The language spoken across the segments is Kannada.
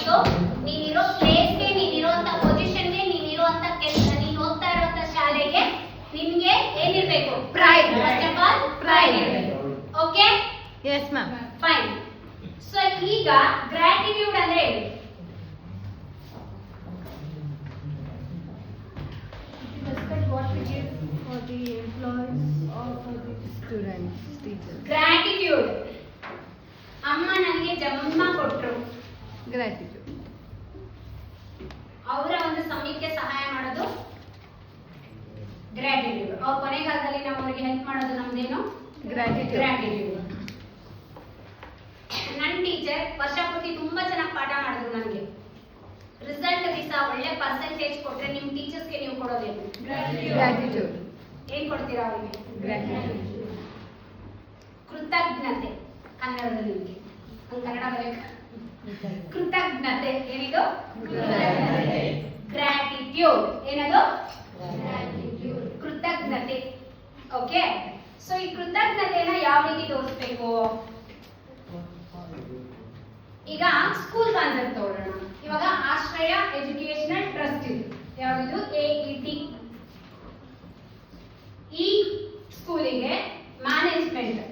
ಯಾವುದು? ನೀನಿರೋ ಪ್ಲೇಸ್ಗೆ, ನೀನಿರುವಂತ ಪೊಸಿಷನ್ಗೆ, ನೀನಿರುವಂತ ಕೆಲಸ, ನೀನು ಓದ್ತಾ ಇರುವಂತ ಶಾಲೆಗೆ ನಿನ್ಗೆ ಏನಿರ್ಬೇಕು? Pride. First of all pride ಇರಬೇಕು. Okay? Yes ma'am. Fine. So ಈಗ ಗ್ರಾಟಿಟ್ಯೂಡ್ ಅಂದ್ರೆ ಏನು? Respect what we give for the employees or for the students, teachers. Gratitude. ಅಮ್ಮ ನನಗೆ ಜಮ್ಮ ಕೊಟ್ರು. Gratitude. ಅವರ ಒಂದು ಸಮಯಕ್ಕೆ ಸಹಾಯ ಮಾಡೋದು ಗ್ರಾಟಿಟ್ಯೂಡ್. ಅವ್ರ ಕೊನೆಗಾಲದಲ್ಲಿ ನಾವು ಅವರಿಗೆ ಹೆಲ್ಪ್ ಮಾಡೋದು ನಮ್ದೇನು? Gratitude. ಗ್ರಾಟಿಟ್ಯೂಡ್. ನನ್ನ ಟೀಚರ್ ವರ್ಷ ಪೂರ್ತಿ ತುಂಬಾ ಚೆನ್ನಾಗಿ ಪಾಠ ಮಾಡಿದ್ರು ನನಗೆ. ರಿಸಲ್ಟ್ ದಿವಸ ಒಳ್ಳೆ ಪರ್ಸೆಂಟೇಜ್ ಕೊಟ್ರೆ ನಿಮ್ ಟೀಚರ್ಸ್ಗೆ ನೀವು ಕೊಡೋದೇನು? Gratitude. ಏನ್ ಕೊಡ್ತೀರಾ ಅವರಿಗೆ? Gratitude. ಕೃತಜ್ಞತೆ. ಕನ್ನಡದಲ್ಲಿ ನಿಮಗೆ ಕನ್ನಡ ಬರೆಯಕ ಕೃತಜ್ಞತೆ. ಏನಿದು? ಗ್ರಾಟಿಟ್ಯೂಡ್. ಏನದು? ಕೃತಜ್ಞತೆ. ಓಕೆ. ಸೊ ಈ ಕೃತಜ್ಞತೆನ ಯಾವ ರೀತಿ ತೋರಿಸ್ಬೇಕು? ಈಗ ಸ್ಕೂಲ್ ಕಾನ್ಸೆಪ್ಟ್ ತಗೊಳ್ಳೋಣ. ಇವಾಗ ಆಶ್ರಯ ಎಜುಕೇಶನಲ್ ಟ್ರಸ್ಟ್ ಇದೆ. ಯಾವುದು? AET. ಈ ಸ್ಕೂಲಿಗೆ ಮ್ಯಾನೇಜ್ಮೆಂಟ್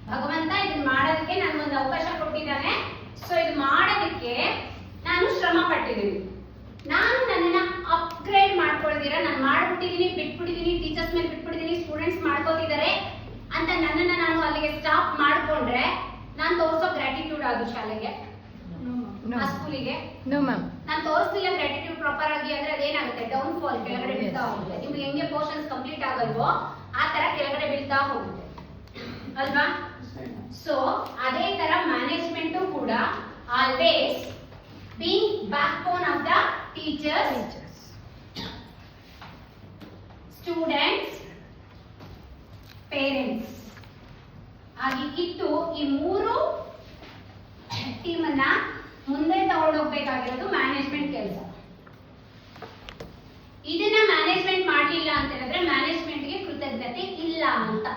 ಭಗವಂತ ಇದನ್ನ ಮಾಡೋದಕ್ಕೆ ನನಗೊಂದು ಅವಕಾಶ ಕೊಟ್ಟಿದ್ದಾನೆ. ಸೊ ಇದು ಮಾಡೋದಕ್ಕೆ ನಾನು ಶ್ರಮ ಪಟ್ಟಿದ್ದೀನಿ. ನಾನು ನನ್ನನ್ನ ಅಪ್ಗ್ರೇಡ್ ಮಾಡ್ಕೊಳ್ದಿರಾ ನಾನು ಮಾಡ್ಬಿಟ್ಟಿದ್ದೀನಿ, ಬಿಟ್ಬಿಟ್ಟಿದ್ದೀನಿ, ಟೀಚರ್ಸ್ ಮೇಲೆ ಬಿಟ್ಬಿಟ್ಟಿದ್ದೀನಿ, ಸ್ಟೂಡೆಂಟ್ಸ್ ಮಾಡ್ಕೋತಿದ್ದಾರೆ ಅಂತ ನನ್ನನ್ನ ನಾನು ಅಲ್ಲಿಗೆ ಸ್ಟಾಪ್ ಮಾಡ್ಕೊಂಡ್ರೆ ನಾನು ತೋರಿಸೋ ಗ್ರಾಟಿಟ್ಯೂಡ್ ಅದು ಶಾಲೆಗೆ, ಆ ಸ್ಕೂಲಿಗೆ? No ma'am. ನಾನು ತೋರಿಸ್ತಿಲ್ಲ ಗ್ರಾಟಿಟ್ಯೂಡ್ ಪ್ರಾಪರ್ ಆಗಿ ಅಂದ್ರೆ ಅದೇನಾಗುತ್ತೆ? ಡೌನ್ ಫಾಲ್, ಕೆಳಗಡೆ ಬೀಳ್ತಾ ಹೋಗುತ್ತೆ. ನಿಮ್ಗೆ ಹೆಂಗೆ ಪೋರ್ಷನ್ಸ್ ಕಂಪ್ಲೀಟ್ ಆಗಲ್ವೋ ಆ ತರ ಕೆಳಗಡೆ ಬೀಳ್ತಾ ಹೋಗುತ್ತೆ ಅಲ್ವಾ? ಸೊ ಅದೇ ತರ ಮ್ಯಾನೇಜ್ಮೆಂಟ್ ಕೂಡ always being back bone of the teachers, students, parents ಆಗಿ ಇಟ್ಟು ಈ ಮೂರು ಟೀಮ್ ಅನ್ನ ಮುಂದೆ ತಗೊಂಡೋಗ್ಬೇಕಾಗಿರೋದು ಮ್ಯಾನೇಜ್ಮೆಂಟ್ ಕೆಲಸ. ಇದನ್ನ ಮ್ಯಾನೇಜ್ಮೆಂಟ್ ಮಾಡಲಿಲ್ಲ ಅಂತ ಹೇಳಿದ್ರೆ ಮ್ಯಾನೇಜ್ಮೆಂಟ್ಗೆ ಕೃತಜ್ಞತೆ ಇಲ್ಲ ಅಂತ.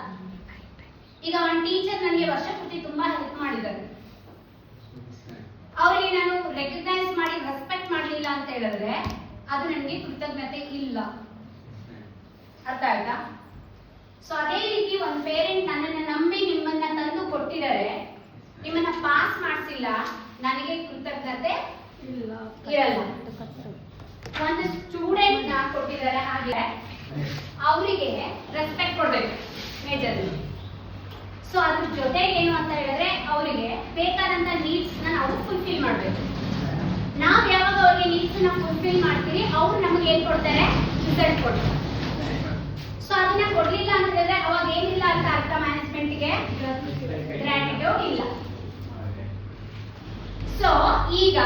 ಈಗ ಒಂದು ಟೀಚರ್ ನನಗೆ ವರ್ಷ ಪೂರ್ತಿ ತುಂಬಾ ಹೆಲ್ಪ್ ಮಾಡಿದ್ದಾರೆ, ಅವರಿಗೆ ನಾನು ರೆಕಗ್ನೈಸ್ ಮಾಡಿ ರೆಸ್ಪೆಕ್ಟ್ ಮಾಡಲಿಲ್ಲ ಅಂತ ಹೇಳಿದ್ರೆ ಅದು ನನಗೆ ಕೃತಜ್ಞತೆ ಇಲ್ಲ. ಅರ್ಥ ಆಯ್ತಾ? ಸೊ ಅದೇ ರೀತಿ ಒಂದು ಪೇರೆಂಟ್ ನನ್ನನ್ನು ನಂಬಿ ನಿಮ್ಮನ್ನ ತಂದು ಕೊಟ್ಟಿದ್ದಾರೆ, ನಿಮ್ಮನ್ನ ಪಾಸ್ ಮಾಡಿಸಿಲ್ಲ, ನನಗೆ ಕೃತಜ್ಞತೆ ಇರಲ್ಲ. ಒಂದು ಸ್ಟೂಡೆಂಟ್ ನ ಕೊಟ್ಟಿದ್ದಾರೆ, ಹಾಗೆ ಅವರಿಗೆ ರೆಸ್ಪೆಕ್ಟ್ ಕೊಡ್ಬೇಕು ಮೇಜರ್. ಸೊ ಅದ್ರ ಜೊತೆಗೆ ಏನು ಅಂತ ಹೇಳಿದ್ರೆ ಅವರಿಗೆ ಬೇಕಾದಂತ ನೀಡ್ಸ್ ನಾವು ಫುಲ್ಫಿಲ್ ಮಾಡಬೇಕು. ನಾವ್ ಯಾವಾಗ ಅವ್ರಿಗೆ ನೀಡ್ಸ್ ನ ಫುಲ್ಫಿಲ್ ಮಾಡ್ತೀವಿ ಅವ್ರು ನಮಗೆ ಏನ್ ಕೊಡ್ತಾರೆ? ರಿಸಲ್ಟ್ ಕೊಡ್ತಾರೆ. ಸೊ ಅದನ್ನ ಕೊಡ್ಲಿಲ್ಲ ಅಂತ ಹೇಳಿದ್ರೆ ಅವಾಗ ಏನಿಲ್ಲ ಅಂತ ಅರ್ಥ? ಮ್ಯಾನೇಜ್ಮೆಂಟ್ಗೆ ಗ್ರಾಟಿಟ್ಯೂಡ್ ಇಲ್ಲ. ಸೊ ಈಗ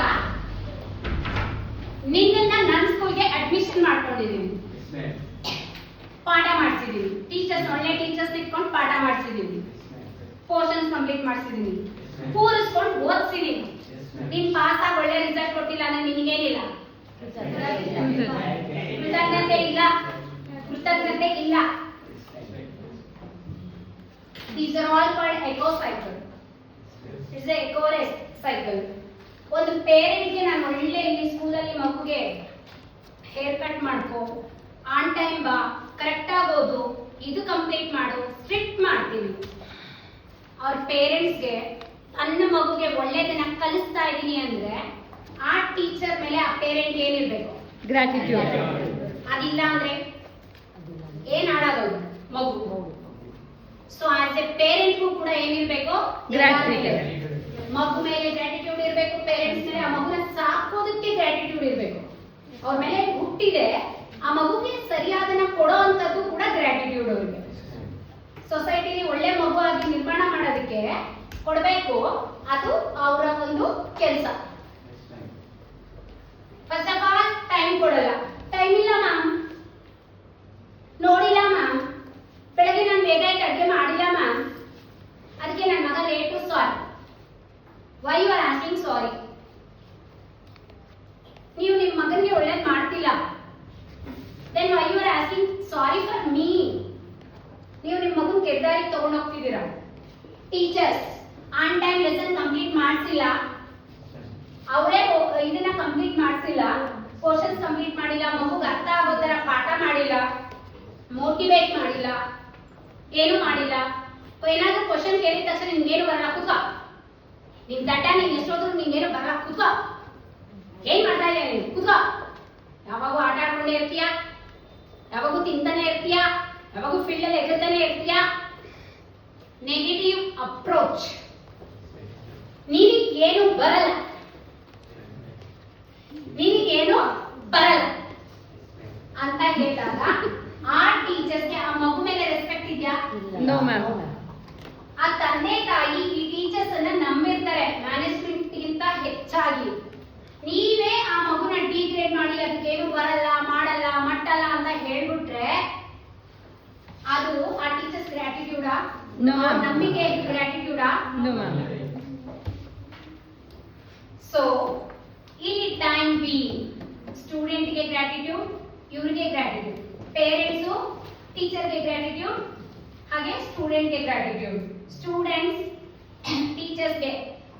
ನಿನ್ನನ್ನ ನನ್ನ ಸ್ಕೂಲ್ಗೆ ಅಡ್ಮಿಷನ್ ಮಾಡ್ಕೊಂಡಿದೀವಿ, ಪಾಠ ಮಾಡ್ಸಿದೀವಿ, ಟೀಚರ್ಸ್ ಒಳ್ಳೆ ಟೀಚರ್ಸ್ ಇಟ್ಕೊಂಡು ಪಾಠ ಮಾಡ್ಸಿದೀವಿ, ಪೋರ್ಷನ್ಸ್ ಕಂಪ್ಲೀಟ್ ಮಾಡ್ಸಿದೀನಿ, ಕೂರಿಸ್ಕೊಂಡು ಓದಿಸಿದೀನಿ. ನೀನ್ ಪಾಸ್ ಆಗಿ ಒಳ್ಳೆ ರಿಸಲ್ಟ್ ಕೊಟ್ಟಿಲ್ಲ ಅಂದ್ರೆ ನಿನ್ಗೇನಿಲ್ಲ? ಕೃತಜ್ಞತೆ ಇಲ್ಲ. ಕೃತಜ್ಞತೆ ಇಲ್ಲ. These are all called echo cycle. It's a echo cycle. ಒಂದು ಪೇರೆಂಟ್ಗೆ ನಾನು ಒಳ್ಳೆ ಇಲ್ಲಿ ಸ್ಕೂಲಲ್ಲಿ ಮಗುಗೆ ಹೇರ್ ಕಟ್ ಮಾಡ್ಕೋ, ಆನ್ ಟೈಮ್ ಬಾ, ಕರೆಕ್ಟ್ ಆಗೋದು, ಇದು ಕಂಪ್ಲೀಟ್ ಮಾಡು, ಸ್ಟ್ರಿಕ್ಟ್ ಮಾಡ್ತೀವಿ. ಅವ್ರ ಪೇರೆಂಟ್ಸ್ಗೆ ತನ್ನ ಮಗುಗೆ ಒಳ್ಳೆದನ್ನ ಕಲಿಸ್ತಾ ಇದೀನಿ ಅಂದ್ರೆ ಆ ಟೀಚರ್ ಮೇಲೆ ಆ ಪೇರೆಂಟ್ ಏನಿರ್ಬೇಕು? Gratitude. ಅದಿಲ್ಲ ಅಂದ್ರೆ ಏನ್ ಆಡೋದು ಮಗು? ಸೊ ಆಸ್ ಎ ಪೇರೆಂಟ್ಗೂ ಕೂಡ ಏನಿರ್ಬೇಕು? Gratitude. ಮಗು ಮೇಲೆ ಗ್ರಾಟಿಟ್ಯೂಡ್ ಇರಬೇಕು, ಪೇರೆಂಟ್ಸ್ ಮೇಲೆ. ಆ ಮಗುನ ಸಾಕೋದಕ್ಕೆ ಗ್ರಾಟಿಟ್ಯೂಡ್ ಇರಬೇಕು. ಅವ್ರ ಮೇಲೆ ಹುಟ್ಟಿದೆ, ಆ ಮಗುಗೆ ಸರಿಯಾದನ್ನ ಕೊಡೋ ಅಂತದ್ದು ಕೂಡ ಗ್ರಾಟಿಟ್ಯೂಡ್ ಅವ್ರಿಗೆ. ಸೊಸೈಟಿಲಿ ಒಳ್ಳೆ ಮಗು ಆಗಿ ನಿರ್ಮಾಣ ಮಾಡೋದಕ್ಕೆ ಕೊಡಬೇಕು, ಅದು ಅವರ ಒಂದು ಕೆಲಸ. ಫಸ್ಟ್ ಆಫ್ ಆಲ್ ಟೈಮ್ ಕೊಡಲ್ಲ. ಟೈಮ್ ಇಲ್ಲ ಮ್ಯಾಮ್, ನೋಡಿಲ್ಲ ಮ್ಯಾಮ್, ಬೆಳಗ್ಗೆ ನಾನು ಬೇಗ ಅಡುಗೆ ಮಾಡಿಲ್ಲ ಮ್ಯಾಮ್, ಅದಕ್ಕೆ ನನ್ನ ಮಗ late, sorry. Why you are asking sorry? ನೀವು ನಿಮ್ಮ ಮಗನಿಗೆ ಒಳ್ಳೇದು ಮಾಡ್ತಿಲ್ಲ, then why you are asking sorry for me? ನೀವು ನಿಮ್ಮ ಮಗನ ಕೆಟ್ಟದಾರಿಗೆ ತಗೊಂಡು ಹೋಗ್ತಿದ್ದೀರಾ. Teachers on time lesson complete ಮಾಡ್ತಿಲ್ಲ, ಅವರೇ ಇದನ್ನ ಕಂಪ್ಲೀಟ್ ಮಾಡ್ತಿಲ್ಲ, ಕ್ವಶನ್ಸ್ ಕಂಪ್ಲೀಟ್ ಮಾಡಿಲ್ಲ, ಮಗುಗೆ ಅರ್ಥ ಆಗೋ ತರ ಪಾಠ ಮಾಡಿಲ್ಲ, ಮೋಟಿವೇಟ್ ಮಾಡಿಲ್ಲ, ಏನು ಮಾಡಿಲ್ಲ. ಏನಾದ್ರೂ ಕ್ವಶನ್ ಕೇಳಿದ ತಕ್ಷಣ ನಿನ್ಗೇನು ಬರಲ್ಲ, ಕೂತ್ಕೋ, ನಿನ್ ದಡ್ಡ, ನೀನ್ ಎಷ್ಟೋದ್ರು ನಿನ್ಗೇನು ಬರಲ್ಲ, ಕೂತ್ಕೋ, ಏನ್ ಮಾಡ್ತಾ ಇದೀಯ ನೀನು, ಕೂತ್ಕೋ, ಯಾವಾಗೂ ಆಟ ಆಡ್ಕೊಂಡೇ ಇರ್ತೀಯ, ಯಾವಾಗೂ ತಿಂತಾನೆ ಇರ್ತೀಯ, ಯಾವಾಗೂ ಫೀಲ್ಡ್ ಅಲ್ಲಿ ಎಗರ್ತಾನೆ ಇರ್ತೀಯ. Negative approach. ನಿನಗೇನು ಬರಲ್ಲ, ನಿನಗೇನು ಬರಲ್ಲ ಅಂತ ಹೇಳಿದಾಗ ಆ ಟೀಚರ್ಸ್ಗೆ ಆ ಮಗು ಮೇಲೆ ರೆಸ್ಪೆಕ್ಟ್ ಇದೆಯಾ? No ma'am. ಆ ತಂದೆ ತಾಯಿ ಈ ಟೀಚರ್ಸ್ ಅನ್ನ ನಂಬಿರ್ತಾರೆ ಮ್ಯಾನೇಜ್ಮೆಂಟ್ ಗಿಂತ ಹೆಚ್ಚಾಗಿ. ನೀವೇ ಆ ಮಗುನ ಡಿಗ್ರೇಡ್ ಮಾಡಿ ಅದಕ್ಕೇನು ಬರಲ್ಲ, ಮಾಡಲ್ಲ, ಮಟ್ಟಲ್ಲ ಅಂತ ಹೇಳ್ಬಿಟ್ರೆ ಅದು ಆ ಟೀಚರ್ಸ್ ಗ್ರಾಟಿಟ್ಯೂಡಾ? No, ma'am. ನಂಬಿಕೆ ಗ್ರಾಟಿಟ್ಯೂಡಾ? No ma'am. ಸೊ ಇಲ್ಲಿ ಟೈಮ್ ಬಿ ಸ್ಟೂಡೆಂಟ್ ಗೆ ಗ್ರಾಟಿಟ್ಯೂಡ್, ಇವರಿಗೆ ಗ್ರಾಟಿಟ್ಯೂಡ್, ಪೇರೆಂಟ್ಸ್ ಟೀಚರ್ ಗೆ ಗ್ರಾಟಿಟ್ಯೂಡ್, ಹಾಗೆ ಸ್ಟೂಡೆಂಟ್ ಗೆ ಗ್ರಾಟಿಟ್ಯೂಡ್. ಸ್ಟೂಡೆಂಟ್ಸ್ ಟೀಚರ್ಸ್ ಗೆ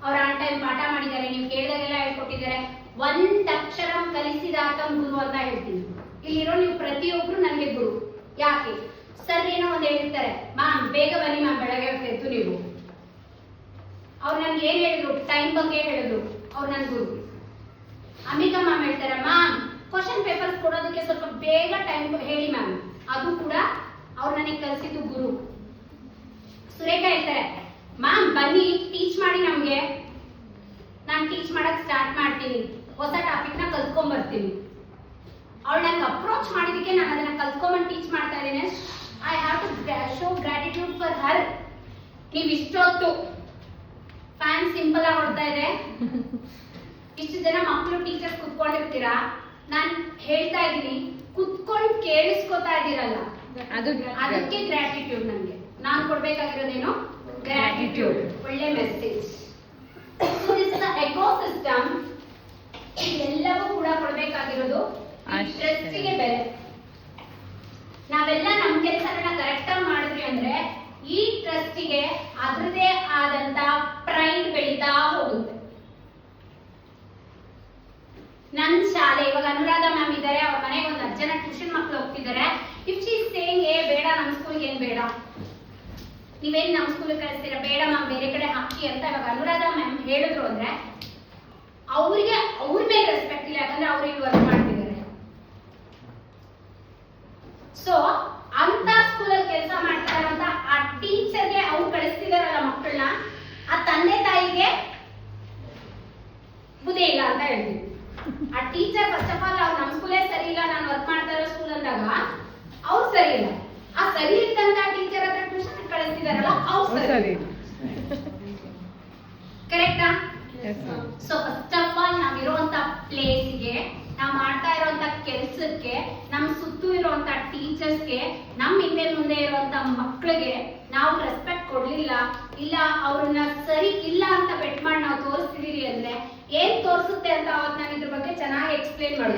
ಅವ್ರ ಆನ್ ಟೈಮ್ ಪಾಠ ಮಾಡಿದ್ದಾರೆ, ನೀವು ಕೇಳಿದಾಗೆಲ್ಲ ಹೇಳ್ಕೊಟ್ಟಿದ್ದಾರೆ. ಒಂದ್ ಅಕ್ಷರಂ ಕಲಿಸಿದಾತಂ ಗುರು ಅಂತ ಹೇಳ್ತೀನಿ. ಇಲ್ಲಿರೋ ನೀವು ಪ್ರತಿಯೊಬ್ರು ನನಗೆ ಗುರು. ಯಾಕೆ? ಸರ್ ಏನೋ ಒಂದು ಹೇಳ್ತಾರೆ, ಮ್ಯಾಮ್ ಬೇಗ ಬನ್ನಿ ಮ್ಯಾಮ್, ಬೆಳಗ್ಗೆ ಎದ್ದು ನೀವು. ಅವ್ರು ನನ್ಗೆ ಏನ್ ಹೇಳಿದ್ರು, ಟೈಮ್ ಬಗ್ಗೆ ಹೇಳಿದ್ರು, ಅವ್ರು ನನ್ ಗುರು. ಅಮಿಕಾ ಮ್ಯಾಮ್ ಹೇಳ್ತಾರೆ, ಮ್ಯಾಮ್ ಕ್ವಶನ್ ಪೇಪರ್ಸ್ ಕೊಡೋದಕ್ಕೆ ಸ್ವಲ್ಪ ಬೇಗ ಟೈಮ್ ಹೇಳಿ ಮ್ಯಾಮ್, ಅದು ಕೂಡ ಅವ್ರು ನನಗೆ ಕಲಿಸಿದ್ದು ಗುರು. ಸುರೇಖಾ ಹೇಳ್ತಾರೆ, ಮ್ಯಾಮ್ ಬನ್ನಿ ಟೀಚ್ ಮಾಡಿ ನಮ್ಗೆ, ನಾನು ಟೀಚ್ ಮಾಡಕ್ ಸ್ಟಾರ್ಟ್ ಮಾಡ್ತೀನಿ, ಹೊಸ ಟಾಪಿಕ್ ನ ಕಲ್ತ್ಕೊಂಡ್ ಬರ್ತೀನಿ. ಅವಳು ನಂಗೆ ಅಪ್ರೋಚ್ ಮಾಡಿದಕ್ಕೆ ನಾನು ಅದನ್ನ ಕಲ್ತ್ಕೊಂಡ್ ಟೀಚ್ ಮಾಡ್ತಾ ಇದ್ದೀನಿ. I have to show gratitude for her. ನೀವು ಇಷ್ಟೊತ್ತು ಫ್ಯಾನ್ ಸಿಂಪಲ್ ಆಗಿ ಹೊಡ್ತಾ ಇದೆ, ಇಷ್ಟು ಜನ ಮಕ್ಕಳು ಟೀಚರ್ಸ್ ಕುತ್ಕೊಂಡಿರ್ತೀರಾ, ನಾನು ಹೇಳ್ತಾ ಇದ್ದೀನಿ, ಕುತ್ಕೊಂಡು ಕೇಳಿಸ್ಕೊತಾ ಇದ್ದೀರಲ್ಲ, ಅದಕ್ಕೆ ಗ್ರಾಟಿಟ್ಯೂಡ್. ನನಗೆ ನಾನು ಕೊಡ್ಬೇಕಾಗಿರೋದೇನು? ಗ್ರಾಟಿಟ್ಯೂಡ್. ಒಳ್ಳೆ ಮೆಸೇಜ್. ಎಕೋ ಸಿಸ್ಟಮ್ ಎಲ್ಲವೂ ಕೂಡ ಕೊಡ್ಬೇಕಾಗಿರೋದು ಟ್ರಸ್ಟಿಗೆ ಬೆಲೆ. ನಾವೆಲ್ಲ ನಮ್ಮ ಕೆಲಸಗಳನ್ನ ಕರೆಕ್ಟ್ ಆಗಿ ಮಾಡಿದ್ವಿ ಅಂದ್ರೆ ಈ ಟ್ರಸ್ಟಿಗೆ ಅದರದೇ ಆದಂತ ಪ್ರೈಡ್ ಬೆಳೀತಾ ಹೋಗುತ್ತೆ. ನನ್ನ ಶಾಲೆ ಇವಾಗ ಅನುರಾಧ ಮ್ಯಾಮ್ ಇದ್ದಾರೆ, ಅವ್ರ ಮನೆಗೆ ಒಂದು 10 ಜನ ಟ್ಯೂಷನ್ ಮಕ್ಕಳು ಹೋಗ್ತಿದ್ದಾರೆ. ಇಫ್ ಶಿ ಇಸ್ ಸೇಯಿಂಗ್ ಏ ಬೇಡ ನಮ್ಮ ಸ್ಕೂಲ್ಗೆ ಏನ್ ಬೇಡ, ನೀವೇನ್ ನಮ್ಮ ಸ್ಕೂಲ್ಗೆ ಕಳಿಸ್ತೀರಾ, ಬೇಡ ಮ್ಯಾಮ್ ಬೇರೆ ಕಡೆ ಹಾಕಿ ಅಂತ ಇವಾಗ ಅನುರಾಧ ಮ್ಯಾಮ್ ಹೇಳಿದ್ರು ಅಂದ್ರೆ ಅವ್ರಿಗೆ ಅವ್ರ ಮೇಲೆ ರೆಸ್ಪೆಕ್ಟ್ ಇಲ್ಲ, ಯಾಕಂದ್ರೆ ಅವ್ರು ಇಲ್ಲಿ ವರ್ಕ್ ಮಾಡ್ತಿದ್ದಾರೆ. ಸೊ ಅಂತ ಸ್ಕೂಲಲ್ಲಿ ಕೆಲಸ ಮಾಡ್ತಾ ಇರುವಂತ ಆ ಟೀಚರ್ಗೆ ಅವ್ರು ಕಳಿಸ್ತಿದಾರಲ್ಲ ಮಕ್ಕಳನ್ನ, ಆ ತಂದೆ ತಾಯಿಗೆ ಬುದ್ಧಿ ಇಲ್ಲ ಅಂತ ಹೇಳ್ತೀವಿ. ಆ ಟೀಚರ್ ಫಸ್ಟ್ ಆಫ್ ಆಲ್ ಅವ್ರು ನಮ್ಮ ಸ್ಕೂಲೇ ಸರಿ ಇಲ್ಲ, ನಾನು ವರ್ಕ್ ಮಾಡ್ತಾ ಇರೋ ಸ್ಕೂಲ್ ಅಂದಾಗ ಅವ್ರು ಸರಿ ಇಲ್ಲ. ಆ ಸರಿ ಇದ್ದಂತ ಟೀಚರ್ ಹತ್ರ ಟ್ಯೂಷನ್ ಕಳಿಸ್ತಿದಾರಲ್ಲ ಅವ್ರು ಸರಿ. ಕರೆಕ್ಟಾ? ಸೊ ಫಸ್ಟ್ ಆಫ್ ಆಲ್ ನಾವಿರುವಂತ ಪ್ಲೇಸ್ಗೆ, ನಾವು ಮಾಡ್ತಾ ಇರುವಂತ ಕೆಲಸಕ್ಕೆ, ನಮ್ಮ ಸುತ್ತು ಇರುವಂತ ಟೀಚರ್ಸ್ಗೆ, ನಮ್ಮ ಹಿಂದೆ ಮುಂದೆ ಇರುವಂತ ಮಕ್ಕಳಿಗೆ ನಾವು ರೆಸ್ಪೆಕ್ಟ್ ಕೊಡ್ಲಿಲ್ಲ, ಇಲ್ಲ ಅವ್ರನ್ನ ಸರಿ ಇಲ್ಲ ಅಂತ ಬೆಟ್ ಮಾಡಿ ನಾವು ತೋರಿಸ್ತಿದೀವಿ ಅಂದ್ರೆ ಏನ್ ತೋರಿಸುತ್ತೆ ಅಂತ ಅವತ್ತು ನಾನು ಇದ್ರ ಬಗ್ಗೆ ಚೆನ್ನಾಗಿ ಎಕ್ಸ್ಪ್ಲೇನ್ ಮಾಡಿ.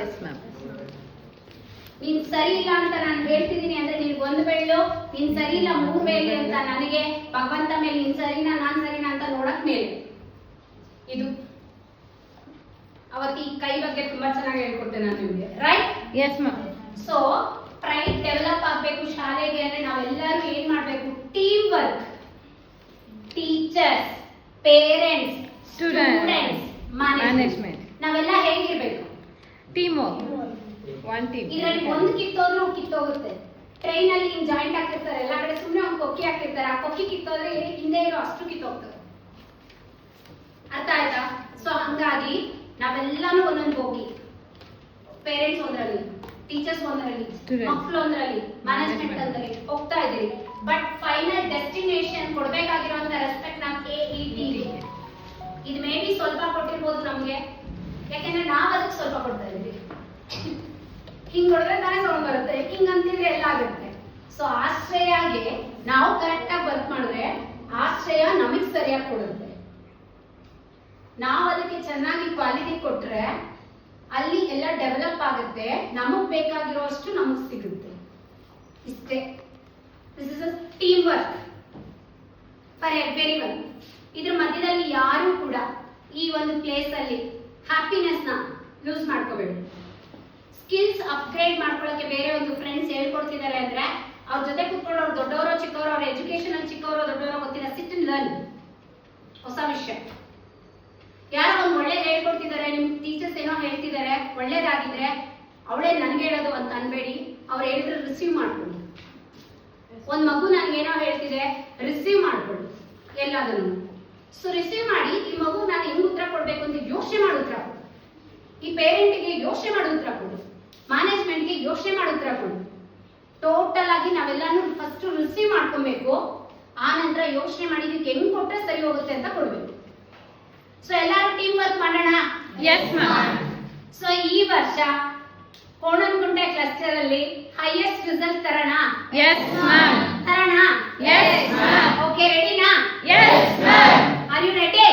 ನೀನ್ ಸರಿ ಇಲ್ಲ ಅಂತ ನಾನು ಹೇಳ್ತಿದ್ದೀನಿ ಅಂದ್ರೆ ನಿನ್ಗೆ ಒಂದು ಬೆಳ್ಳು, ನೀನ್ ಸರಿ ಇಲ್ಲ 3 ಬೆಳ್ಳು ಅಂತ ನನಗೆ ಭಗವಂತ ಮೇಲೆ ನೀನ್ ಸರಿನಾ ನಾನ್ ಸರಿನಾ ಅಂತ ನೋಡಕ್ ಮೇಲೆ. ಇದು ಅವತ್ತು ಈ ಕೈ ಬಗ್ಗೆ ತುಂಬಾ ಚೆನ್ನಾಗಿ ಹೇಳ್ಕೊಡ್ತೇನೆ ನಾನು ನಿಮ್ಗೆ, right? Yes ma'am. So pride develop ಆಗ್ಬೇಕು ಶಾಲೆಗೆ ಅಂದ್ರೆ ನಾವೆಲ್ಲರೂ ಏನ್ ಮಾಡ್ಬೇಕು? Team work. Teachers, parents, students, management, ನಾವೆಲ್ಲ ಹೇಗಿರ್ಬೇಕು? Team work, one team. ಇದರಲ್ಲಿ ಒಂದು ಕಿತ್ತೋದ್ರೂ ಕಿತ್ತೋಗುತ್ತೆ. ಟ್ರೈನ್ ಅಲ್ಲಿ ಹಿಂಗ್ ಜಾಯಿಂಟ್ ಹಾಕಿರ್ತಾರೆ, ಎಲ್ಲಾ ಕಡೆ ಸುಮ್ಮನೆ ಒಂದು ಕೊಕ್ಕಿ ಹಾಕಿರ್ತಾರೆ, ಆ ಕೊಕ್ಕಿ ಕಿತ್ತೋದ್ರೆ ಹಿಂದೆ ಇರೋ ಅಷ್ಟು ಕಿತ್ತೋಗ್ತದೆ. ಅರ್ಥ ಆಯ್ತಾ? ಸೊ ಹಂಗಾಗಿ ನಾವೆಲ್ಲಾನು ಒಂದೊಂದು ಹೋಗಿ, ಪೇರೆಂಟ್ಸ್ ಒಂದರಲ್ಲಿ, ಟೀಚರ್ಸ್ ಒಂದರಲ್ಲಿ, ಮಕ್ಕಳು ಒಂದರಲ್ಲಿ, ಮ್ಯಾನೇಜ್ಮೆಂಟ್ ಒಂದರಲ್ಲಿ ಹೋಗ್ತಾ ಇದೀವಿ. ಬಟ್ ಫೈನಲ್ ಡೆಸ್ಟಿನೇಷನ್ ಕೊಡ್ಬೇಕಾಗಿರುವಂತ ರೆಸ್ಪೆಕ್ಟ್ ನಾವು KET. ಇದು ಮೇ ಬಿ ಸ್ವಲ್ಪ ಕೊಟ್ಟಿರ್ಬೋದು ನಮ್ಗೆ, ಯಾಕೆಂದ್ರೆ ನಾವ್ ಅದಕ್ಕೆ ಸ್ವಲ್ಪ ಕೊಡ್ತಾ ಇದೀವಿ. ಹಿಂಗ್ ಕೊಡಿದ್ರೆ ತಾನೇ ಸೌಂಡ್ ಬರುತ್ತೆ, ಹಿಂಗ್ ಅಂತಿದ್ರೆ ಎಲ್ಲ ಆಗುತ್ತೆ. ಸೊ ಆಶ್ರಯಗೆ ನಾವು ಕರೆಕ್ಟ್ ಆಗಿ ವರ್ಕ್ ಮಾಡಿದ್ರೆ ಆಶ್ರಯ ನಮಗ್ ಸರಿಯಾಗಿ ಕೊಡುತ್ತೆ. ನಾವು ಅದಕ್ಕೆ ಚೆನ್ನಾಗಿ ಕ್ವಾಲಿಟಿ ಕೊಟ್ರೆ ಅಲ್ಲಿ ಎಲ್ಲ ಡೆವಲಪ್ ಆಗುತ್ತೆ, ನಮಗ್ ಬೇಕಾಗಿರೋಷ್ಟು ನಮಗ್ ಸಿಗುತ್ತೆ. ಇಷ್ಟೇ. This is a team work for everyone. ಇದ್ರ ಮಧ್ಯದಲ್ಲಿ ಯಾರು ಕೂಡ ಈ ಒಂದು ಪ್ಲೇಸ್ ಅಲ್ಲಿ ಹ್ಯಾಪಿನೆಸ್ ನ ಲೂಸ್ ಮಾಡ್ಕೋಬೇಡಿ. ಸ್ಕಿಲ್ಸ್ ಅಪ್ಗ್ರೇಡ್ ಮಾಡ್ಕೊಳ್ಳೋಕೆ ಬೇರೆ ಒಂದು ಫ್ರೆಂಡ್ಸ್ ಹೇಳ್ಕೊಡ್ತಿದ್ದಾರೆ ಅಂದ್ರೆ ಅವ್ರ ಜೊತೆ ಕುತ್ಕೊಂಡು ಅವ್ರು ದೊಡ್ಡವರೋ ಚಿಕ್ಕವರೋ, ಅವ್ರ ಎಜುಕೇಶನ್ ಅಲ್ಲಿ ಚಿಕ್ಕವರೋ ದೊಡ್ಡವರೋ ಗೊತ್ತಿಲ್ಲ, ಸಿಟ್ ಅಂಡ್ ಲರ್ನ್ ಹೊಸ ವಿಷಯ. ಯಾರೋ ಒಂದು ಒಳ್ಳೇದು ಹೇಳ್ಕೊಡ್ತಿದ್ದಾರೆ, ನಿಮ್ ಟೀಚರ್ಸ್ ಏನೋ ಹೇಳ್ತಿದ್ದಾರೆ, ಒಳ್ಳೇದಾಗಿದ್ರೆ ಅವಳೇ ನನ್ಗೆ ಹೇಳೋದು ಅಂತ ಅನ್ಬೇಡಿ. ಅವ್ರು ಹೇಳಿದ್ರೆ ರಿಸೀವ್ ಮಾಡ್ಕೊಳ್ಳಿ. ಒಂದ್ ಮಗು ನನ್ಗೇನೋ ಹೇಳ್ತಿದೆ, ರಿಸೀವ್ ಮಾಡ್ಕೊಳ್ಳಿ ಎಲ್ಲದನ್ನು. ಸೊ ರಿಸೀವ್ ಮಾಡಿ ಈ ಮಗು ನಾನು ಹೆಂಗ್ ಉತ್ತರ ಕೊಡ್ಬೇಕು ಅಂತ ಯೋಚನೆ ಮಾಡಿ ಉತ್ತರ ಕೊಡು. ಈ ಪೇರೆಂಟ್ಗೆ ಯೋಚನೆ ಮಾಡಿ ಉತ್ತರ ಕೊಡು, ಮ್ಯಾನೇಜ್ಮೆಂಟ್ಗೆ ಯೋಚನೆ ಮಾಡಿ ಉತ್ತರ ಕೊಡು. ಟೋಟಲ್ ಆಗಿ ನಾವೆಲ್ಲಾನು ಫಸ್ಟ್ ರಿಸೀವ್ ಮಾಡ್ಕೊಬೇಕು, ಆ ನಂತರ ಯೋಚನೆ ಮಾಡಿ ಇದಕ್ಕೆ ಹೆಂಗ್ ಕೊಟ್ರೆ ಸರಿ ಹೋಗುತ್ತೆ ಅಂತ ಕೊಡ್ಬೇಕು. ಸೊ ಎಲ್ಲಾರು ಟೀಮ್ ವರ್ಕ್ ಮಾಡೋಣ. Yes, ma'am. ಸೊ ಈ ವರ್ಷ ಕೋಣನಕುಂಟೆ ಕ್ಲಸ್ಟರ್ ಅಲ್ಲಿ ಹೈಯೆಸ್ಟ್ ರಿಸಲ್ಟ್ ತರೋಣ. Yes, ma'am. ತರೋಣ. Yes, ma'am. ಓಕೆ, ರೆಡಿನಾ? Yes, ma'am. Are you ready?